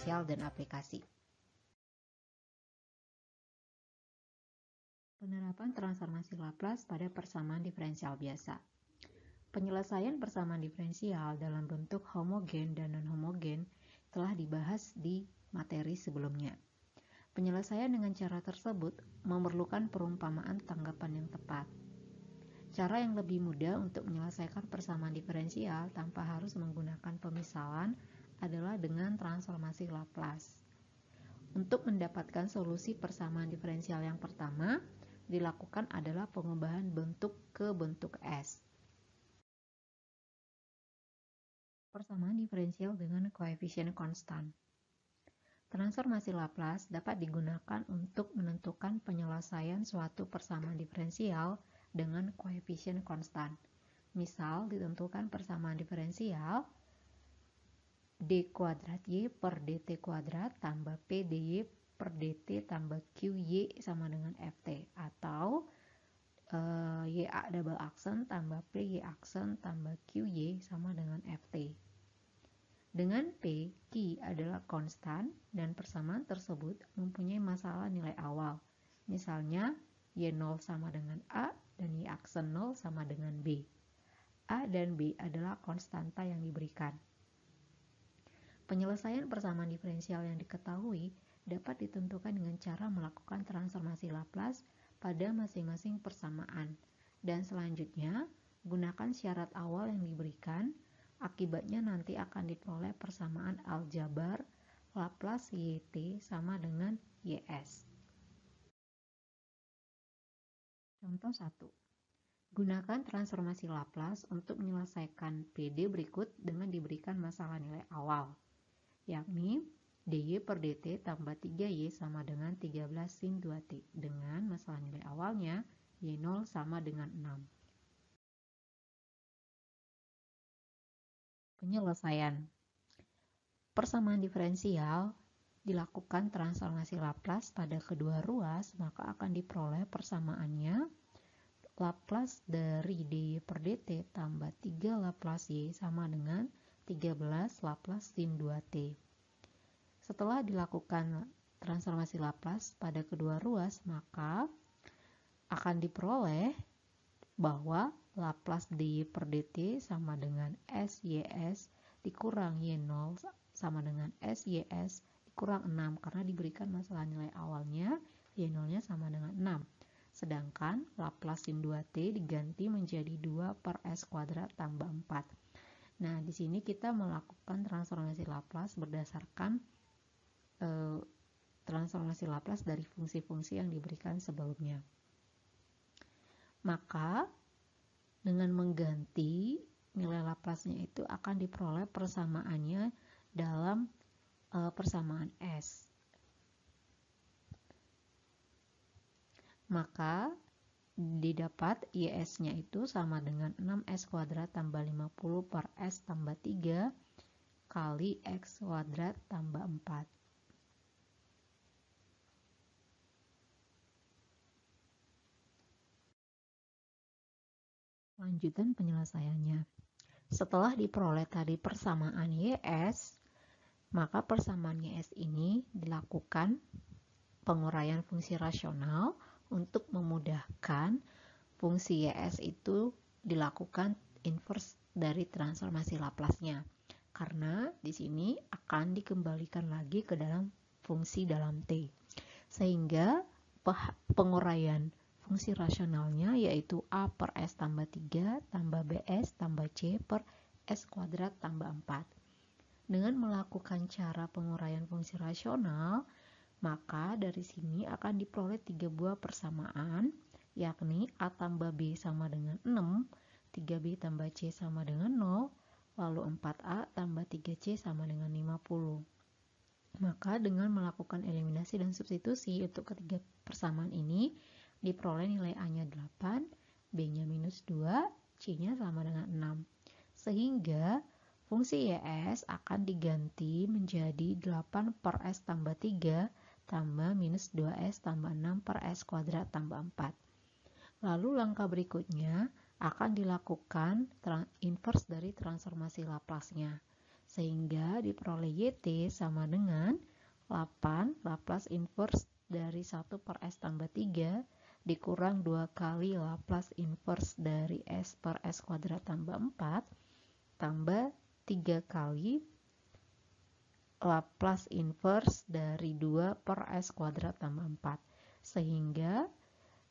diferensial dan aplikasi. Penerapan transformasi Laplace pada persamaan diferensial biasa. Penyelesaian persamaan diferensial dalam bentuk homogen dan non-homogen telah dibahas di materi sebelumnya. Penyelesaian dengan cara tersebut memerlukan perumpamaan tanggapan yang tepat. Cara yang lebih mudah untuk menyelesaikan persamaan diferensial tanpa harus menggunakan pemisalan adalah dengan transformasi Laplace. Untuk mendapatkan solusi persamaan diferensial yang pertama, dilakukan adalah pengubahan bentuk ke bentuk S. Persamaan diferensial dengan koefisien konstan. Transformasi Laplace dapat digunakan untuk menentukan penyelesaian suatu persamaan diferensial dengan koefisien konstan. Misal, ditentukan persamaan diferensial d kuadrat y per dt kuadrat tambah p dy per dt tambah qy sama dengan ft, atau ya double aksen tambah p y aksen tambah qy sama dengan ft. Dengan p, q adalah konstan dan persamaan tersebut mempunyai masalah nilai awal. Misalnya, y0 sama dengan a dan y aksen 0 sama dengan b. A dan b adalah konstanta yang diberikan. Penyelesaian persamaan diferensial yang diketahui dapat ditentukan dengan cara melakukan transformasi Laplace pada masing-masing persamaan. Dan selanjutnya, gunakan syarat awal yang diberikan, akibatnya nanti akan diperoleh persamaan aljabar Laplace yt sama dengan ys. Contoh 1. Gunakan transformasi Laplace untuk menyelesaikan PD berikut dengan diberikan masalah nilai awal, yakni dy per dt tambah 3y sama dengan 13 sin 2t dengan masalah nilai awalnya y0 sama dengan 6. Penyelesaian. Persamaan diferensial dilakukan transformasi Laplace pada kedua ruas, maka akan diperoleh persamaannya Laplace dari dy per dt tambah 3 Laplace y sama dengan 13 Laplace sin 2t. Setelah dilakukan transformasi Laplace pada kedua ruas, maka akan diperoleh bahwa Laplace dy per dt sama dengan SYS dikurang Y0 sama dengan SYS dikurang 6 karena diberikan masalah nilai awalnya Y0-nya sama dengan 6. Sedangkan Laplace sin 2t diganti menjadi 2 per S kuadrat tambah 4. Nah, di sini kita melakukan transformasi Laplace berdasarkan transformasi Laplace dari fungsi-fungsi yang diberikan sebelumnya. Maka dengan mengganti nilai Laplace-nya itu akan diperoleh persamaannya dalam persamaan S. Maka didapat YS-nya itu sama dengan 6S kuadrat tambah 50 per S tambah 3 kali X kuadrat tambah 4. Lanjutan penyelesaiannya. Setelah diperoleh tadi persamaan YS, maka persamaan YS ini dilakukan penguraian fungsi rasional untuk memudahkan fungsi YS itu dilakukan inverse dari transformasi Laplace-nya. Karena di sini akan dikembalikan lagi ke dalam fungsi dalam T. Sehingga penguraian fungsi rasionalnya yaitu A per S tambah 3 tambah BS tambah C per S kuadrat tambah 4. Dengan melakukan cara penguraian fungsi rasional, maka dari sini akan diperoleh 3 buah persamaan, yakni A tambah B sama dengan 6, 3B tambah C sama dengan 0, lalu 4A tambah 3C sama dengan 50. Maka dengan melakukan eliminasi dan substitusi untuk ketiga persamaan ini, diperoleh nilai A-nya 8, B-nya minus 2, C-nya sama dengan 6. Sehingga fungsi YS akan diganti menjadi 8 per S tambah 3 tambah minus 2S tambah 6 per S kuadrat tambah 4. Lalu langkah berikutnya akan dilakukan inverse dari transformasi Laplace-nya. Sehingga diperoleh YT sama dengan 8 Laplace inverse dari 1 per S tambah 3 dikurang 2 kali Laplace inverse dari S per S kuadrat tambah 4 tambah 3 kali Laplace inverse dari 2 per S kuadrat tambah 4. Sehingga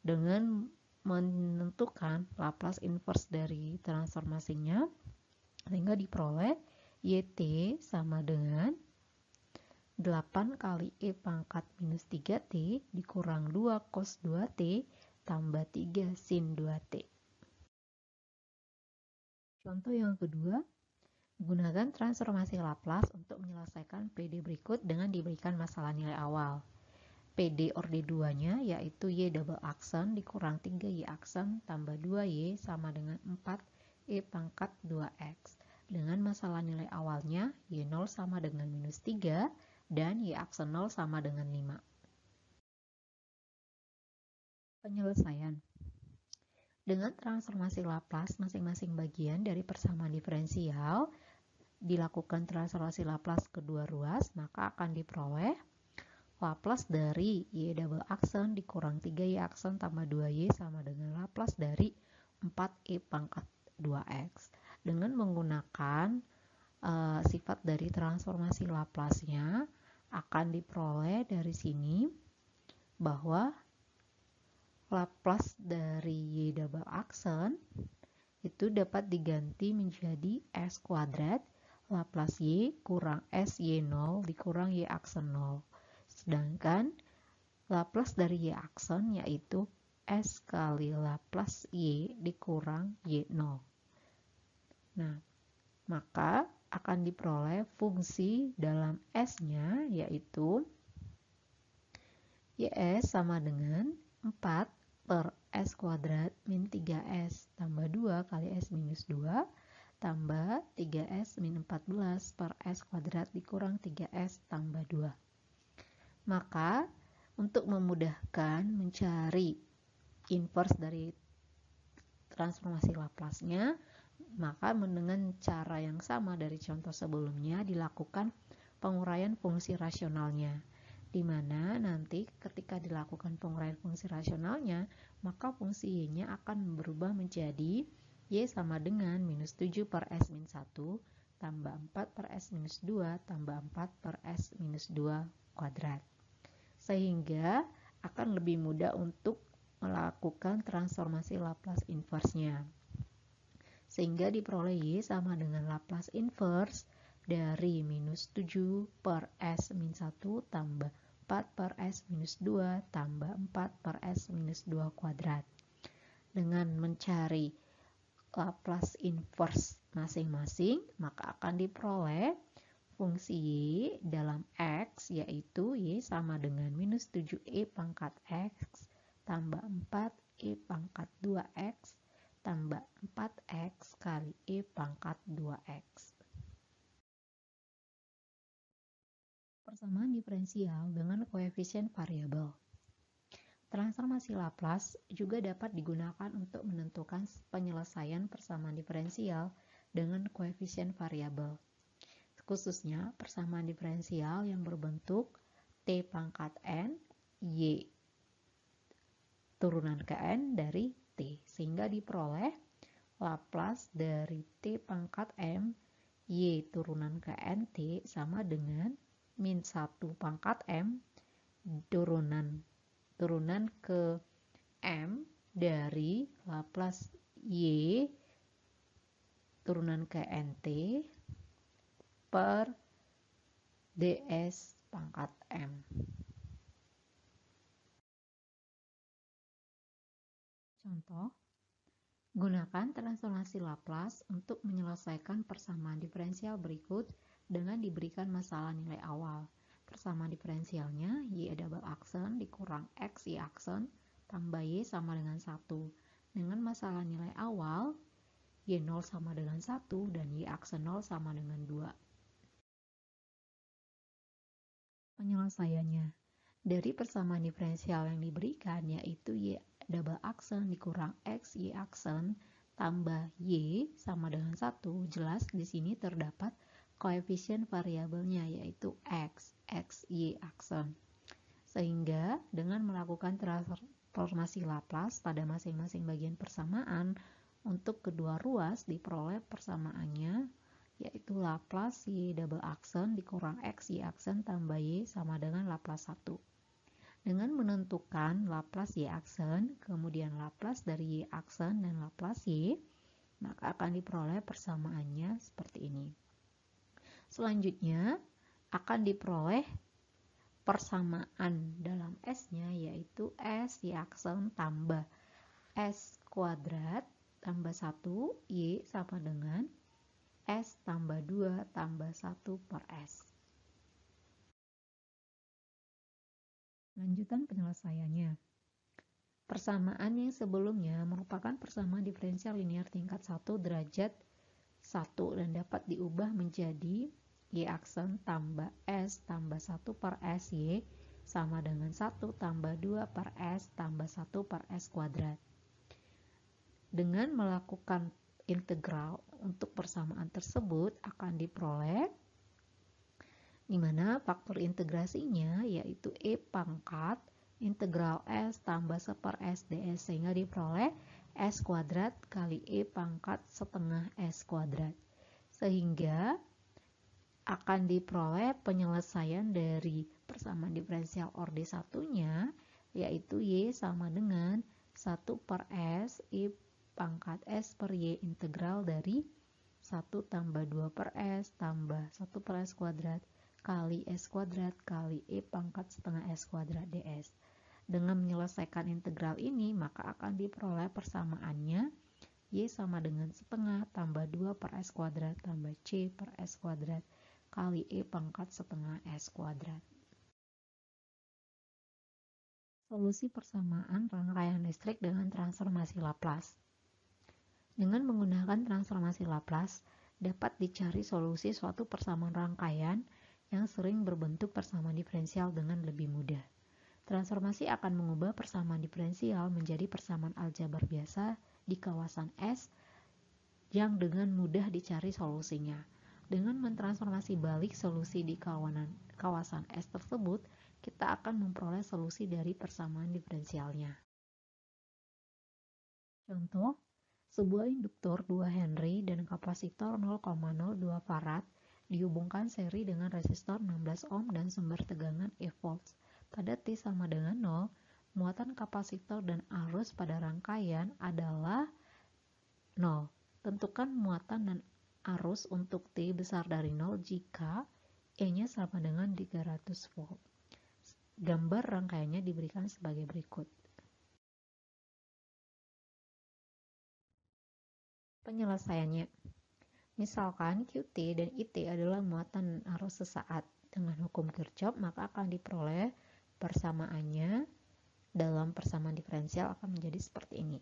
dengan menentukan Laplace inverse dari transformasinya, sehingga diperoleh YT sama dengan 8 kali E pangkat minus 3T dikurang 2 cos 2T tambah 3 sin 2T. Contoh yang kedua, gunakan transformasi Laplace untuk menyelesaikan PD berikut dengan diberikan masalah nilai awal. PD orde 2-nya yaitu Y double aksen dikurang 3Y aksen tambah 2Y sama dengan 4E pangkat 2X. Dengan masalah nilai awalnya Y0 sama dengan minus 3 dan Y aksen 0 sama dengan 5. Penyelesaian. Dengan transformasi Laplace masing-masing bagian dari persamaan diferensial dilakukan transformasi Laplace kedua ruas, maka akan diperoleh Laplace dari Y double aksen dikurang 3Y aksen tambah 2Y sama dengan Laplace dari 4E pangkat 2X. Dengan menggunakan sifat dari transformasi Laplace-nya akan diperoleh dari sini bahwa Laplace dari Y double aksen itu dapat diganti menjadi S kuadrat Laplace Y kurang S Y0 dikurang Y aksen 0. Sedangkan Laplace dari Y aksen yaitu S kali Laplace Y dikurang Y0. Nah, maka akan diperoleh fungsi dalam S-nya yaitu YS sama dengan 4 per S kuadrat min 3S tambah 2 kali S minus 2 tambah 3S min 14 per S kuadrat dikurang 3S tambah 2. Maka untuk memudahkan mencari inverse dari transformasi Laplace-nya, maka dengan cara yang sama dari contoh sebelumnya dilakukan penguraian fungsi rasionalnya, di mana nanti ketika dilakukan penguraian fungsi rasionalnya, maka fungsi Y-nya akan berubah menjadi Y sama dengan minus 7 per S min 1 tambah 4 per S minus 2 tambah 4 per S minus 2 kuadrat. Sehingga akan lebih mudah untuk melakukan transformasi Laplace inverse-nya. Sehingga diperoleh Y sama dengan Laplace inverse dari minus 7 per S min 1 tambah 4 per S minus 2 tambah 4 per S minus 2 kuadrat. Dengan mencari Laplace inverse masing-masing, maka akan diperoleh fungsi Y dalam X yaitu Y sama dengan minus 7E pangkat X tambah 4E pangkat 2X tambah 4X kali E pangkat 2X. Persamaan diferensial dengan koefisien variabel. Transformasi Laplace juga dapat digunakan untuk menentukan penyelesaian persamaan diferensial dengan koefisien variabel. Khususnya persamaan diferensial yang berbentuk T pangkat N, Y turunan ke N dari T, sehingga diperoleh Laplace dari T pangkat M, Y turunan ke NT sama dengan min 1 pangkat M turunan ke M dari Laplace Y turunan ke NT per ds pangkat M. Contoh, gunakan transformasi Laplace untuk menyelesaikan persamaan diferensial berikut dengan diberikan masalah nilai awal. Persamaan diferensialnya Y double aksen dikurang X Y aksen tambah Y sama dengan 1. Dengan masalah nilai awal, Y0 sama dengan 1 dan Y aksen 0 sama dengan 2. Penyelesaiannya, dari persamaan diferensial yang diberikan yaitu Y double aksen dikurang X Y aksen tambah Y sama dengan 1, jelas di sini terdapat koefisien variabelnya yaitu X, Y aksen. Sehingga dengan melakukan transformasi Laplace pada masing-masing bagian persamaan, untuk kedua ruas diperoleh persamaannya yaitu Laplace Y double aksen dikurang X Y aksen tambah Y sama dengan Laplace 1. Dengan menentukan Laplace Y aksen, kemudian Laplace dari Y aksen dan Laplace Y, maka akan diperoleh persamaannya seperti ini. Selanjutnya akan diperoleh persamaan dalam S-nya yaitu S Y aksen tambah S kuadrat tambah 1 Y sama dengan S tambah 2 tambah 1 per S. Lanjutan penyelesaiannya. Persamaan yang sebelumnya merupakan persamaan diferensial linear tingkat 1 derajat 1 dan dapat diubah menjadi Y aksen tambah S tambah 1 per S Y sama dengan 1 tambah 2 per S tambah 1 per S kuadrat. Dengan melakukan integral untuk persamaan tersebut akan diperoleh di mana faktor integrasinya yaitu E pangkat integral S tambah 1 per S ds sehingga diperoleh S kuadrat kali E pangkat setengah S kuadrat. Sehingga akan diperoleh penyelesaian dari persamaan diferensial orde satunya yaitu Y sama dengan 1 per S E pangkat S per Y integral dari 1 tambah 2 per S tambah 1 per S kuadrat kali S kuadrat kali E pangkat setengah S kuadrat ds. Dengan menyelesaikan integral ini, maka akan diperoleh persamaannya Y sama dengan setengah tambah 2 per S kuadrat tambah C per S kuadrat kali E pangkat setengah S kuadrat. Solusi persamaan rangkaian listrik dengan transformasi Laplace. Dengan menggunakan transformasi Laplace, dapat dicari solusi suatu persamaan rangkaian yang sering berbentuk persamaan diferensial dengan lebih mudah. Transformasi akan mengubah persamaan diferensial menjadi persamaan aljabar biasa di kawasan S yang dengan mudah dicari solusinya. Dengan mentransformasi balik solusi di kawasan S tersebut, kita akan memperoleh solusi dari persamaan diferensialnya. Contoh, sebuah induktor 2 Henry dan kapasitor 0,02 farad dihubungkan seri dengan resistor 16 ohm dan sumber tegangan E volts. Pada T sama dengan 0, muatan kapasitor dan arus pada rangkaian adalah 0. Tentukan muatan dan arus untuk T besar dari 0 jika E-nya sama dengan 300 volt. Gambar rangkaiannya diberikan sebagai berikut. Penyelesaiannya. Misalkan QT dan IT adalah muatan dan arus sesaat. Dengan hukum Kirchhoff, maka akan diperoleh persamaannya dalam persamaan diferensial akan menjadi seperti ini.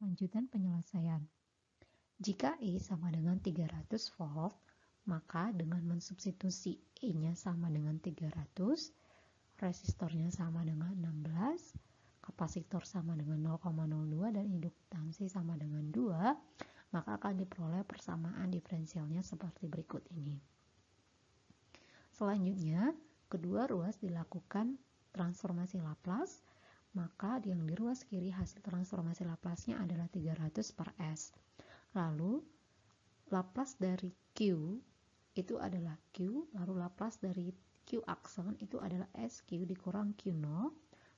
Lanjutan penyelesaian. Jika E sama dengan 300 volt, maka dengan mensubstitusi E-nya sama dengan 300, resistornya sama dengan 16, kapasitor sama dengan 0,02 dan induktansi sama dengan 2, maka akan diperoleh persamaan diferensialnya seperti berikut ini. Selanjutnya, kedua ruas dilakukan transformasi Laplace, maka yang di ruas kiri hasil transformasi Laplace-nya adalah 300 per S. Lalu, Laplace dari Q itu adalah Q, lalu Laplace dari Q aksen itu adalah SQ dikurang Q0,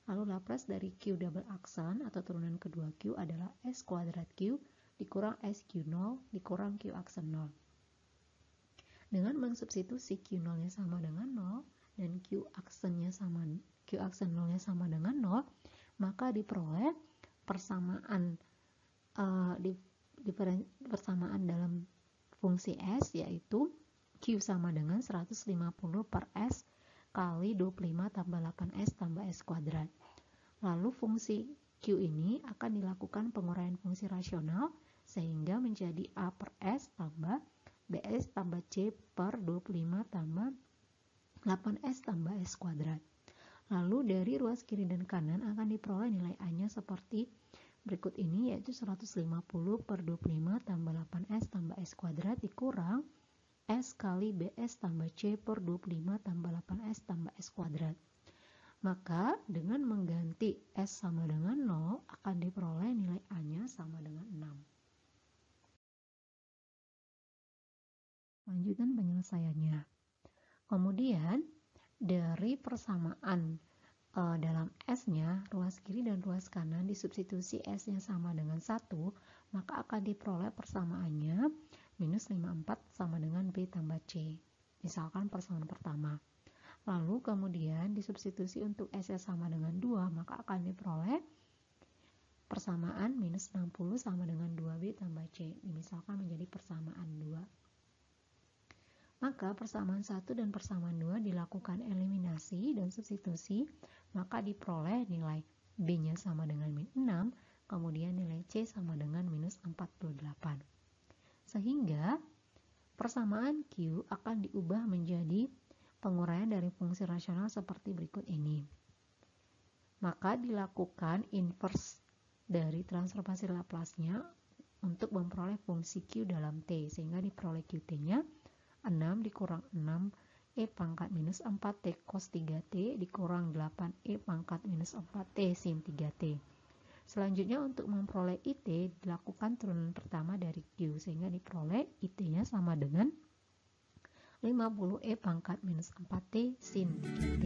lalu Laplace dari Q double aksen atau turunan kedua Q adalah S kuadrat Q dikurang SQ0 dikurang Q aksen 0. Dengan mensubstitusi Q0-nya sama dengan 0 dan Q aksen 0-nya sama dengan 0, maka diperoleh persamaan persamaan dalam fungsi S yaitu Q sama dengan 150 per S kali 25 tambah 8S tambah S kuadrat. Lalu fungsi Q ini akan dilakukan penguraian fungsi rasional sehingga menjadi A per S tambah BS tambah C per 25 tambah 8S tambah S kuadrat. Lalu dari ruas kiri dan kanan akan diperoleh nilai A-nya seperti berikut ini, yaitu 150 per 25 tambah 8S tambah S kuadrat dikurang S kali BS tambah C per 25 tambah 8S tambah S kuadrat. Maka dengan mengganti S sama dengan 0 akan diperoleh nilai A-nya sama dengan 6. Lanjutan penyelesaiannya. Kemudian dari persamaan dalam S-nya, ruas kiri dan ruas kanan disubstitusi S-nya sama dengan 1, maka akan diperoleh persamaannya minus 54 sama dengan B tambah C. Misalkan persamaan pertama. Lalu kemudian disubstitusi untuk S-nya sama dengan 2, maka akan diperoleh persamaan minus 60 sama dengan 2B tambah C. Misalkan menjadi persamaan 2. Maka persamaan 1 dan persamaan 2 dilakukan eliminasi dan substitusi, maka diperoleh nilai B-nya sama dengan min 6, kemudian nilai C sama dengan minus 48. Sehingga persamaan Q akan diubah menjadi penguraian dari fungsi rasional seperti berikut ini. Maka dilakukan inverse dari transformasi Laplace-nya untuk memperoleh fungsi Q dalam T, sehingga diperoleh QT-nya 6 dikurang 6 E pangkat minus 4T cos 3T dikurang 8E pangkat minus 4T sin 3T. Selanjutnya untuk memperoleh IT dilakukan turunan pertama dari Q, sehingga diperoleh IT-nya sama dengan 50E pangkat minus 4T sin 3T.